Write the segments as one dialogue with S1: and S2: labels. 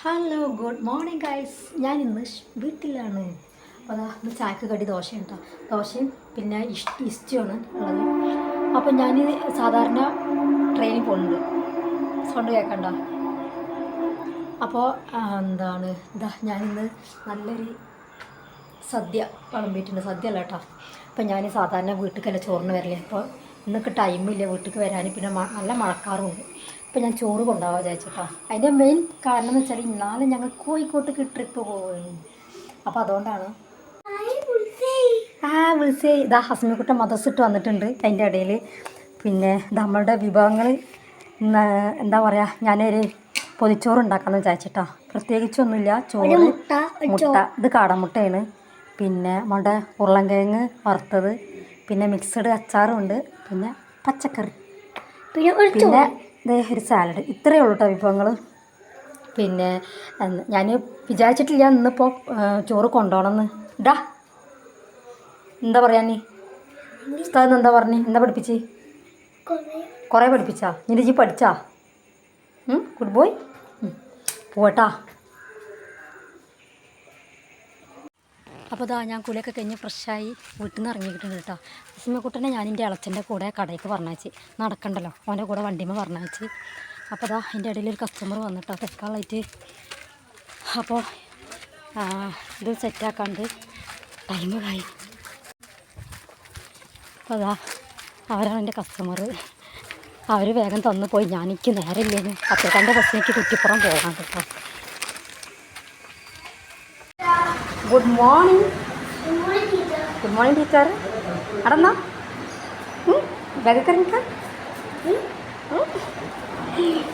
S1: Hello good morning guys. ഞാൻ ഇന്ന് വീട്ടിലാണ്. അപ്പോൾ അതാ ഇന്ന് ചായക്ക് കടി ദോശയാണ് കേട്ടോ. ദോശയും പിന്നെ ഇഷ്ടിയാണ് ഉള്ളത്. അപ്പോൾ ഞാൻ സാധാരണ ട്രെയിനിൽ പോകുന്നുണ്ട്, സൗണ്ട് കേൾക്കണ്ട. അപ്പോൾ എന്താണ് ഇതാ ഞാനിന്ന് നല്ലൊരു സദ്യ വിളമ്പിയിട്ടുണ്ട്. സദ്യ അല്ല കേട്ടോ. അപ്പോൾ ഞാൻ സാധാരണ വീട്ടിലേക്കല്ല ചോറിന് വരില്ലേ. അപ്പോൾ ഇന്നൊക്കെ ടൈമില്ല വീട്ടിലേക്ക് വരാൻ, പിന്നെ നല്ല മഴക്കാറുമുണ്ട്. അപ്പോൾ ഞാൻ ചോറ് കൊണ്ടുപോകാൻ വിചാരിച്ചിട്ടോ. അതിൻ്റെ മെയിൻ കാരണം എന്ന് വെച്ചാൽ ഇന്നാളെ ഞങ്ങൾ കോഴിക്കോട്ടേക്ക് ട്രിപ്പ് പോവുകയാണ്. അപ്പോൾ അതുകൊണ്ടാണ് വിളിച്ചേ. ഇതാ ഹസ്മിക്കുട്ടൻ മദർസിട്ട് വന്നിട്ടുണ്ട്. അതിൻ്റെ ഇടയിൽ പിന്നെ നമ്മളുടെ വിഭവങ്ങൾ എന്താ പറയുക, ഞാനൊരു പൊതിച്ചോറ് ഉണ്ടാക്കാമെന്ന് വിചാരിച്ചിട്ടോ. പ്രത്യേകിച്ചൊന്നുമില്ല. ചോറ്, മുട്ട, ഇത് കാടമുട്ടയാണ്, പിന്നെ നമ്മുടെ ഉരുളൻകിഴങ്ങ് വറുത്തത്, പിന്നെ മിക്സഡ് അച്ചാറുണ്ട്, പിന്നെ പച്ചക്കറി, പിന്നെ ഒരു സാലഡ്. ഇത്രയേ ഉള്ളൂ കേട്ടോ വിഭവങ്ങൾ. പിന്നെ ഞാൻ വിചാരിച്ചിട്ടില്ല ഇന്നിപ്പോൾ ചോറ് കൊണ്ടുപോകണമെന്ന്. ഇടാ എന്താ പറയാ, നീ ഉസ്താദ് എന്താ പറഞ്ഞു, എന്താ പഠിപ്പിച്ച്? കുറേ പഠിപ്പിച്ചാ? നിന്റെ പഠിച്ചാ? Good boy. പോട്ടാ. അപ്പോൾ ഇതാ ഞാൻ കുളിയൊക്കെ കഴിഞ്ഞ് ഫ്രഷായി വീട്ടിൽ നിന്ന് ഇറങ്ങിയിട്ടുണ്ട് കേട്ടോ. ഹസ്മിക്കുട്ടനെ ഞാൻ എൻ്റെ ഇളച്ചൻ്റെ കൂടെ കടയ്ക്ക് പറഞ്ഞയച്ച്, നടക്കണ്ടല്ലോ, അവൻ്റെ കൂടെ വണ്ടിമ പറഞ്ഞയച്ച്. അപ്പോൾ ഇതാ എൻ്റെ ഇടയിൽ ഒരു കസ്റ്റമർ വന്നിട്ടോ തെക്കാളായിട്ട്. അപ്പോൾ ഇത് സെറ്റാക്കാണ്ട് ടൈമായി. അപ്പോൾ അതാ അവരാണ് എൻ്റെ കസ്റ്റമർ. അവർ വേഗം തന്നു പോയി. എനിക്ക് നേരമില്ലേന്ന് 10 ബസ്സിലേക്ക് കുറ്റിപ്പുറം പോകാൻ കേട്ടോ. Good morning. Good morning teacher. അടന്നാ ബാഗൊക്കെ ഇറങ്ങിക്ക.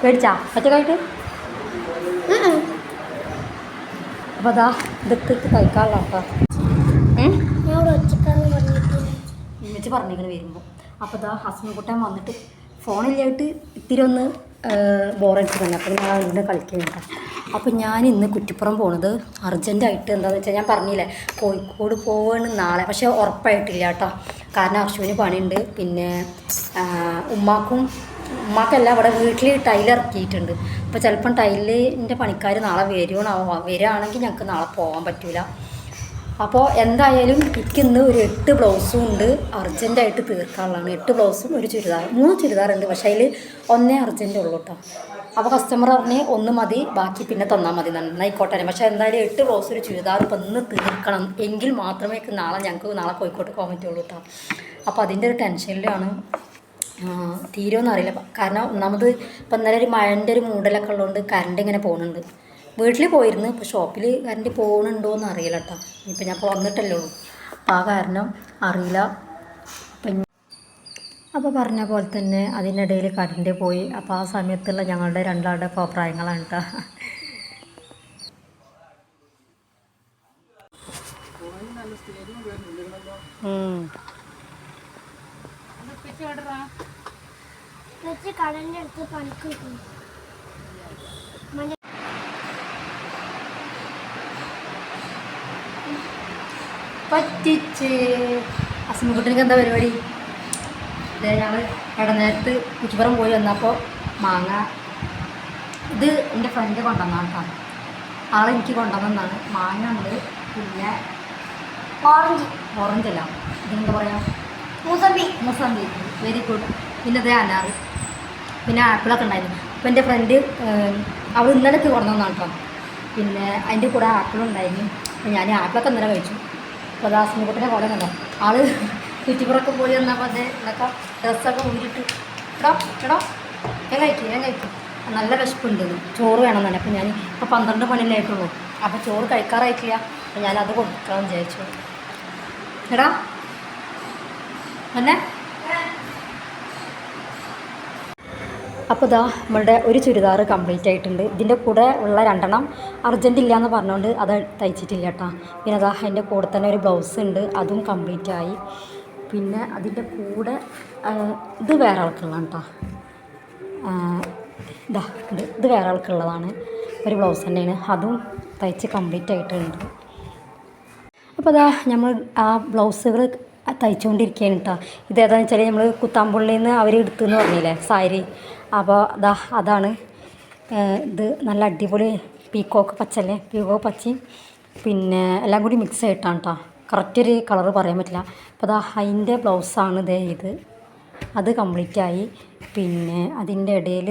S1: പേടിച്ചാ ഒറ്റക്കായിട്ട്? അപ്പോൾ അതാ ഇതൊക്കെ കഴിക്കാനുള്ള കേട്ടോ. ഉമ്മച്ചി പറഞ്ഞിങ്ങനെ വരുമ്പോൾ. അപ്പോൾ ഇതാ ഹസ്മിക്കുട്ടൻ വന്നിട്ട് ഫോണിലായിട്ട് ഇത്തിരി ഒന്ന് ബോറടിച്ച് തന്നെ. അപ്പോൾ ഞാൻ ഇന്ന് കളിക്കുന്നുണ്ട്. അപ്പോൾ ഞാൻ ഇന്ന് കുറ്റിപ്പുറം പോണത് അർജൻറ്റായിട്ട്. എന്താണെന്ന് വെച്ചാൽ ഞാൻ പറഞ്ഞില്ലേ കോഴിക്കോട് പോവാണ് നാളെ, പക്ഷേ ഉറപ്പായിട്ടില്ല കേട്ടോ. കാരണം അർഷുവിന് പണിയുണ്ട്. പിന്നെ ഉമ്മാക്കല്ല, അവിടെ വീട്ടിൽ ടൈൽ ഇറക്കിയിട്ടുണ്ട്. അപ്പോൾ ചിലപ്പം ടൈലിൻ്റെ പണിക്കാർ നാളെ വരികയാണെങ്കിൽ ഞങ്ങൾക്ക് നാളെ പോകാൻ പറ്റില്ല. അപ്പോൾ എന്തായാലും എനിക്ക് ഇന്ന് ഒരു 8 ബ്ലൗസും ഉണ്ട് അർജൻറ്റായിട്ട് തീർക്കാനുള്ളതാണ്. 8 ബ്ലൗസും ഒരു ചുരിദാർ, 3 ചുരിദാറുണ്ട്. പക്ഷേ അതിൽ ഒന്നേ അർജൻറ്റ് ഉള്ളൂ കേട്ടോ. അപ്പോൾ കസ്റ്റമർ പറഞ്ഞ് 1 മതി, ബാക്കി പിന്നെ തന്നാൽ മതി, നന്നായിക്കോട്ടെ. പക്ഷേ എന്തായാലും 8 ബ്ലൗസ് ഒരു ചുരിദാർ ഇപ്പം ഇന്ന് തീർക്കണം, എങ്കിൽ മാത്രമേ ഞങ്ങൾക്ക് നാളെ കോഴിക്കോട്ട് പോകാൻ പറ്റുള്ളൂ കേട്ടോ. അപ്പോൾ അതിൻ്റെ ഒരു ടെൻഷനിലാണ്. തീരുമെന്ന് അറിയില്ല. കാരണം ഒന്നാമത് ഇപ്പം ഇന്നലെ ഒരു മഴൻ്റെ ഒരു മൂടലൊക്കെ ഉള്ളതുകൊണ്ട് കറണ്ട് ഇങ്ങനെ പോകുന്നുണ്ട്. വീട്ടിൽ പോയിരുന്നു, ഇപ്പോൾ ഷോപ്പിൽ കറണ്ട് പോകുന്നുണ്ടോ എന്ന് അറിയില്ല കേട്ടോ. ഇപ്പം ഞാൻ വന്നിട്ടല്ലേ ഉള്ളൂ, അപ്പോൾ ആ കാരണം അറിയില്ല. അപ്പോൾ പറഞ്ഞ പോലെ തന്നെ അതിനിടയിൽ കറണ്ട് പോയി. അപ്പോൾ ആ സമയത്തുള്ള ഞങ്ങളുടെ രണ്ടാളുടെ അഭിപ്രായങ്ങളാണ് കേട്ടോ.
S2: കടലിൻ്റെ അടുത്ത് പണിക്ക്
S1: പറ്റിച്ച്. അസ്മിക്കുട്ടനിക്ക് എന്താ പരിപാടി? ഇതേ ഞങ്ങൾ ഇടനേരത്ത് കുറ്റിപ്പുറം പോയി വന്നപ്പോൾ മാങ്ങ, ഇത് എൻ്റെ ഫ്രണ്ട് കൊണ്ടുവന്നാണ് കേട്ടോ. ആളെനിക്ക് കൊണ്ടുവന്നതാണ്. മാങ്ങ ഉണ്ട്, പിന്നെ ഓറഞ്ചല്ല, ഇതെന്താ പറയുക, മുസമ്പി. Very good. പിന്നെ ഇതേ അനാറ്, പിന്നെ ആപ്പിളൊക്കെ ഉണ്ടായിരുന്നു. അപ്പോൾ എൻ്റെ ഫ്രണ്ട് അവൾ ഇന്നലെയൊക്കെ കൊണ്ടുവന്നതാണ് കേട്ടോ. പിന്നെ അതിൻ്റെ കൂടെ ആപ്പിളുണ്ടായിരുന്നു. അപ്പോൾ ഞാൻ ആപ്പിളൊക്കെ ഇന്നലെ കഴിച്ചു. അപ്പോൾ ദാസ്മിക്കുട്ടനെ പോലെ കണ്ടോ, ആള് കുറ്റിപ്പുറമൊക്കെ പോയി വന്നപ്പോൾ അതേ ഇതൊക്കെ ഡ്രസ്സൊക്കെ ഊരിട്ട് എടോ ഞാൻ കഴിക്കും നല്ല വിശപ്പുണ്ട്, ചോറ് വേണം തന്നെ. അപ്പോൾ ഞാൻ ഇപ്പോൾ 12 മണിയിലായിട്ടുള്ളൂ. അപ്പോൾ ചോറ് കഴിക്കാറായിട്ടില്ല. അപ്പോൾ ഞാനത് കൊടുക്കാമെന്ന് വിചാരിച്ചു. എടാ എന്നെ. അപ്പോൾ ഇതാ നമ്മളുടെ ഒരു ചുരിദാർ കംപ്ലീറ്റ് ആയിട്ടുണ്ട്. ഇതിൻ്റെ കൂടെ ഉള്ള 2 അർജൻറ്റ് ഇല്ല എന്ന് പറഞ്ഞുകൊണ്ട് അത് തയ്ച്ചിട്ടില്ല കേട്ടോ. പിന്നെ അതാ അതിൻ്റെ കൂടെ തന്നെ ഒരു ബ്ലൗസ് ഉണ്ട്, അതും കംപ്ലീറ്റ് ആയി. പിന്നെ അതിൻ്റെ കൂടെ ഇത് വേറെ ആൾക്കുള്ളതാണ് കേട്ടോ. ഇത് വേറെ ആൾക്കുള്ളതാണ്, ഒരു ബ്ലൗസ് തന്നെയാണ്, അതും തയ്ച്ച് കംപ്ലീറ്റ് ആയിട്ടുണ്ട്. അപ്പോൾ അതാ നമ്മൾ ആ ബ്ലൗസുകൾ തയ്ച്ചുകൊണ്ടിരിക്കുകയാണ് കേട്ടോ. ഇതേതാണെന്ന് വെച്ചാൽ നമ്മൾ കുത്താമ്പുള്ളിയിൽ നിന്ന് അവർ എടുത്തെന്ന് പറഞ്ഞില്ലേ സാരി. അപ്പോൾ അതാണ് ഇത്. നല്ല അടിപൊളി പീക്കോക്ക് പച്ചല്ലേ, പീക്കോക്ക് പച്ചയും പിന്നെ എല്ലാം കൂടി മിക്സ് ആയിട്ടാണ് കേട്ടോ. കറക്റ്റ് ഒരു കളറ് പറയാൻ പറ്റില്ല. അപ്പോൾ അതാ അതിൻ്റെ ബ്ലൗസാണ് ഇത്. അത് കംപ്ലീറ്റ് ആയി. പിന്നെ അതിൻ്റെ ഇടയിൽ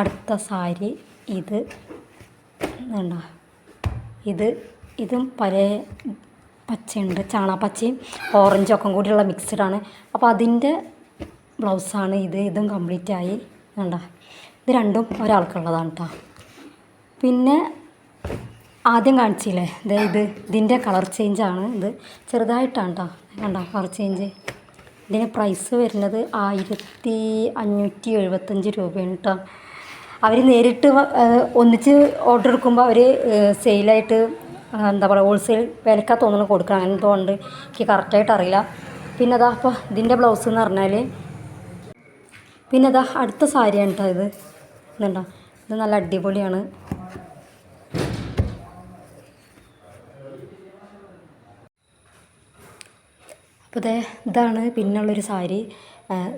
S1: അടുത്ത സാരി ഇത് വേണ്ട, ഇതും പല പച്ചയുണ്ട്, ചാണാപ്പച്ചയും ഓറഞ്ചും ഒക്കെ കൂടിയുള്ള മിക്സ്ഡാണ്. അപ്പോൾ അതിൻ്റെ ബ്ലൗസാണ് ഇതും കംപ്ലീറ്റ് ആയി. വേണ്ട, ഇത് രണ്ടും ഒരാൾക്കുള്ളതാണ് കേട്ടോ. പിന്നെ ആദ്യം കാണിച്ചില്ലേ ഇതിൻ്റെ കളർ ചേഞ്ചാണ്. ഇത് ചെറുതായിട്ടാണ് കേട്ടോ. കണ്ടോ കളർ ചേഞ്ച്. ഇതിന് പ്രൈസ് വരുന്നത് 1575 രൂപയാണ് കേട്ടോ. അവർ നേരിട്ട് ഒന്നിച്ച് ഓർഡർ എടുക്കുമ്പോൾ അവർ സെയിലായിട്ട് എന്താ പറയുക ഹോൾസെയിൽ വിലക്കാ തോന്നുന്നു കൊടുക്കണം. അങ്ങനെ തോന്നുന്നുണ്ട്, എനിക്ക് കറക്റ്റായിട്ട് അറിയില്ല. പിന്നെ അതാ അപ്പോൾ ഇതിൻ്റെ ബ്ലൗസ് എന്ന് പറഞ്ഞാൽ പിന്നെ അതാ അടുത്ത സാരിയാണ് കേട്ടോ. ഇതുണ്ടോ, ഇത് നല്ല അടിപൊളിയാണ്. അപ്പോൾ ഇതാണ് പിന്നുള്ളൊരു സാരി.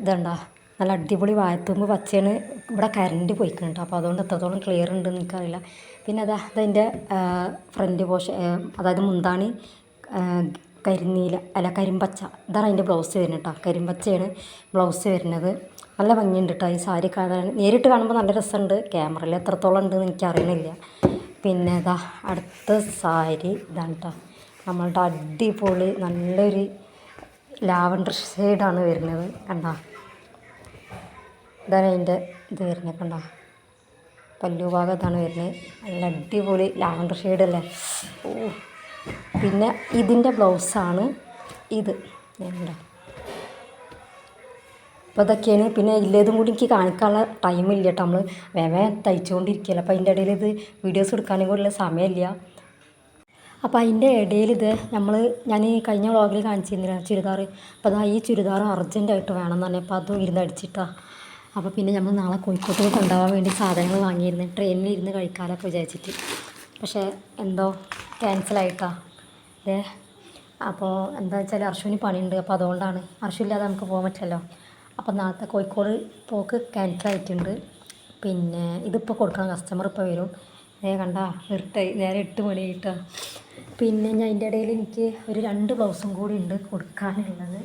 S1: ഇതുണ്ടോ, നല്ല അടിപൊളി വാഴത്തുമ്പ് പച്ചയാണ്. ഇവിടെ കറണ്ട് പോയിക്കണം കേട്ടോ, അപ്പോൾ അതുകൊണ്ട് എത്രത്തോളം ക്ലിയർ ഉണ്ടെന്ന് എനിക്കറിയില്ല. പിന്നെ അതതിൻ്റെ ഫ്രണ്ട് പോർഷൻ, അതായത് മുന്താണി കരിനീല കരിമ്പച്ച. ഇതാണ് അതിൻ്റെ ബ്ലൗസ് വരുന്നത് കേട്ടോ. കരിമ്പച്ചയാണ് ബ്ലൗസ് വരുന്നത്. നല്ല ഭംഗിയുണ്ട് കേട്ടോ ഈ സാരി കാണാൻ. നേരിട്ട് കാണുമ്പോൾ നല്ല രസമുണ്ട്, ക്യാമറയിൽ എത്രത്തോളം ഉണ്ടെന്ന് എനിക്കറിയണില്ല. പിന്നെ അടുത്ത സാരി ഇതാണ് കേട്ടോ. നമ്മളുടെ അടിപൊളി നല്ലൊരു ലാവൻഡർ ഷെയ്ഡാണ് വരുന്നത്. കണ്ടോ, ഇതാണ് അതിൻ്റെ വരുന്നത്. കണ്ടോ, പല്ലു ഭാഗം ഇതാണ് വരുന്നത്. നല്ല അടിപൊളി ലാവൻഡർ ഷെയ്ഡല്ലേ. ഓ, പിന്നെ ഇതിൻ്റെ ബ്ലൗസാണ് ഇത്. കണ്ടോ, അപ്പോൾ ഇതൊക്കെയാണ്. പിന്നെ ഇല്ലേതും കൂടി എനിക്ക് കാണിക്കാനുള്ള ടൈമില്ല കേട്ടോ. നമ്മൾ വേഗം തയ്ച്ചുകൊണ്ടിരിക്കുകയല്ലോ. അപ്പോൾ അതിൻ്റെ ഇടയിൽ വീഡിയോസ് എടുക്കാനും കൂടിയുള്ള സമയമില്ല. അപ്പോൾ അതിൻ്റെ ഇടയിൽ ഞാൻ ഈ കഴിഞ്ഞ വ്ളോഗിൽ കാണിച്ചിരുന്നില്ല ചുരിദാർ. അപ്പോൾ ഈ ചുരിദാർ അർജൻറ്റായിട്ട് വേണമെന്ന് പറഞ്ഞപ്പോൾ അതും ഇരുന്നടിച്ചിട്ടാണ്. അപ്പോൾ പിന്നെ നമ്മൾ നാളെ കോഴിക്കോട്ട് കൊണ്ടുപോകാൻ വേണ്ടി സാധനങ്ങൾ വാങ്ങിയിരുന്നു, ട്രെയിനിൽ ഇരുന്ന് കഴിക്കാനൊക്കെ വിചാരിച്ചിട്ട്. പക്ഷേ എന്തോ ക്യാൻസലായിട്ടാണ്. അപ്പോൾ എന്താ വെച്ചാൽ അർഷുവിന് പണിയുണ്ട്. അപ്പോൾ അതുകൊണ്ടാണ്, അർഷുവില്ലാതെ നമുക്ക് പോകാൻ പറ്റില്ലല്ലോ. അപ്പോൾ നാളത്തെ കോഴിക്കോട് പോക്ക് ക്യാൻസലായിട്ടുണ്ട്. പിന്നെ ഇതിപ്പോൾ കൊടുക്കണം, കസ്റ്റമർ ഇപ്പോൾ വരും. കണ്ട നിർത്തായി, നേരെ 8 മണി ആയിട്ടാണ്. പിന്നെ ഞാൻ അതിൻ്റെ ഇടയിൽ എനിക്ക് ഒരു 2 ബ്ലൗസും കൂടി ഉണ്ട് കൊടുക്കാനുള്ളത്.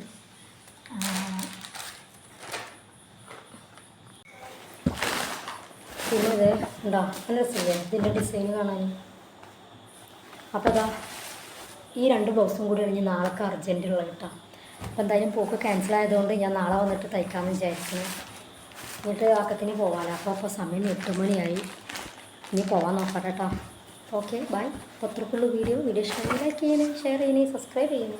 S1: പിന്നെ ഉണ്ടോ നല്ല രസമില്ലേ ഇതിൻ്റെ ഡിസൈൻ കാണാൻ. അപ്പോൾ ഈ 2 ബ്ലൗസും കൂടി കഴിഞ്ഞ് നാളേക്ക് അർജൻറ്റുള്ള കേട്ടോ. അപ്പോൾ എന്തായാലും പോക്ക് ക്യാൻസലായതുകൊണ്ട് ഞാൻ നാളെ വന്നിട്ട് തയ്ക്കാമെന്ന് വിചാരിക്കുന്നു. എന്നിട്ട് ആക്കത്തിന് പോകാമല്ലോ. അപ്പോൾ സമയം 8 മണിയായി. ഇനി പോകാൻ നോക്കട്ടെ കേട്ടോ. Okay bye. 10 വീഡിയോ ഇഷ്ടമായി ലൈക്ക് ചെയ്യണേ, ഷെയർ ചെയ്യണേ, സബ്സ്ക്രൈബ് ചെയ്യണേ.